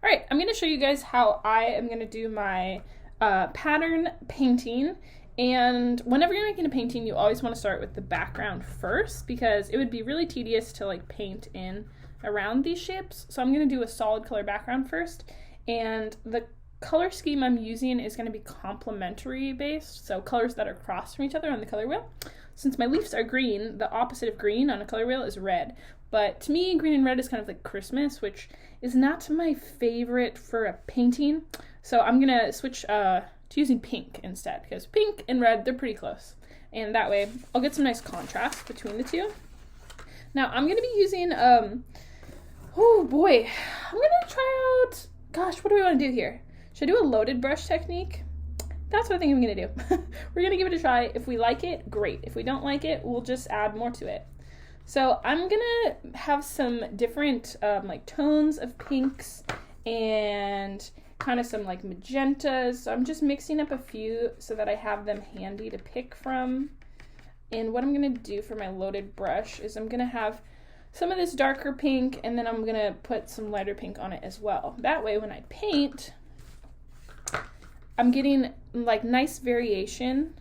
All right, I'm gonna show you guys how I am gonna do my pattern painting. And whenever you're making a painting, you always want to start with the background first because it would be really tedious to like paint in around these shapes. So I'm gonna do a solid color background first, and the color scheme I'm using is going to be complementary based, so colors that are crossed from each other on the color wheel. Since my leaves are green, the opposite of green on a color wheel is red. But to me, green and red is kind of like Christmas, which is not my favorite for a painting. So I'm going to switch to using pink instead, because pink and red, they're pretty close. And that way, I'll get some nice contrast between the two. Now, I'm going to be using, oh boy, I'm going to try out, gosh, what do we want to do here? Should I do a loaded brush technique? That's what I think I'm gonna do. We're gonna give it a try. If we like it, great. If we don't like it, we'll just add more to it. So I'm gonna have some different like tones of pinks and kind of some like magentas. So I'm just mixing up a few so that I have them handy to pick from. And what I'm gonna do for my loaded brush is I'm gonna have some of this darker pink, and then I'm gonna put some lighter pink on it as well. That way when I paint, I'm getting like nice variation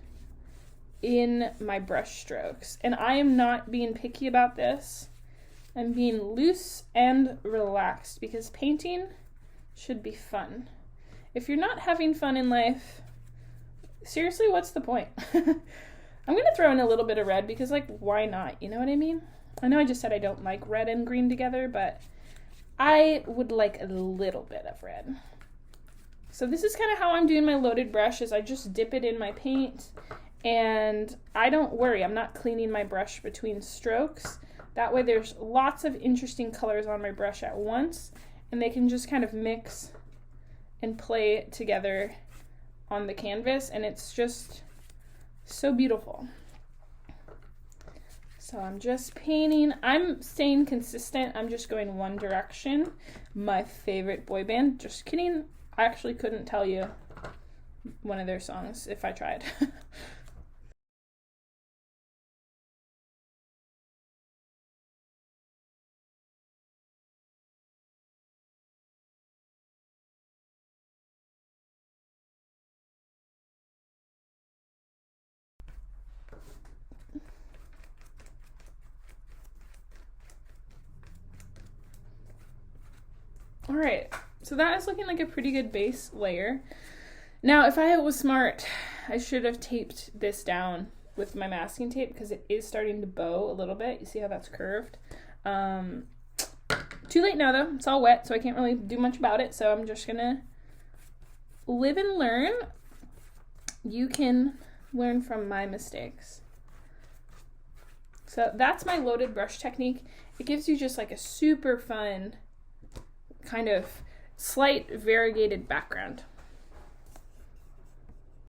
in my brush strokes. And I am not being picky about this. I'm being loose and relaxed because painting should be fun. If you're not having fun in life, seriously, what's the point? I'm gonna throw in a little bit of red because like, why not? You know what I mean? I know I just said I don't like red and green together, but I would like a little bit of red. So this is kind of how I'm doing my loaded brush, is I just dip it in my paint and I don't worry, I'm not cleaning my brush between strokes. That way there's lots of interesting colors on my brush at once and they can just kind of mix and play together on the canvas, and it's just so beautiful. So I'm just painting. I'm staying consistent. I'm just going one direction. My favorite boy band, just kidding. I actually couldn't tell you one of their songs if I tried. All right, so that is looking like a pretty good base layer. Now, if I was smart, I should have taped this down with my masking tape because it is starting to bow a little bit. You see how that's curved? Too late now though, it's all wet, so I can't really do much about it. So I'm just gonna live and learn. You can learn from my mistakes. So that's my loaded brush technique. It gives you just like a super fun kind of slight variegated background.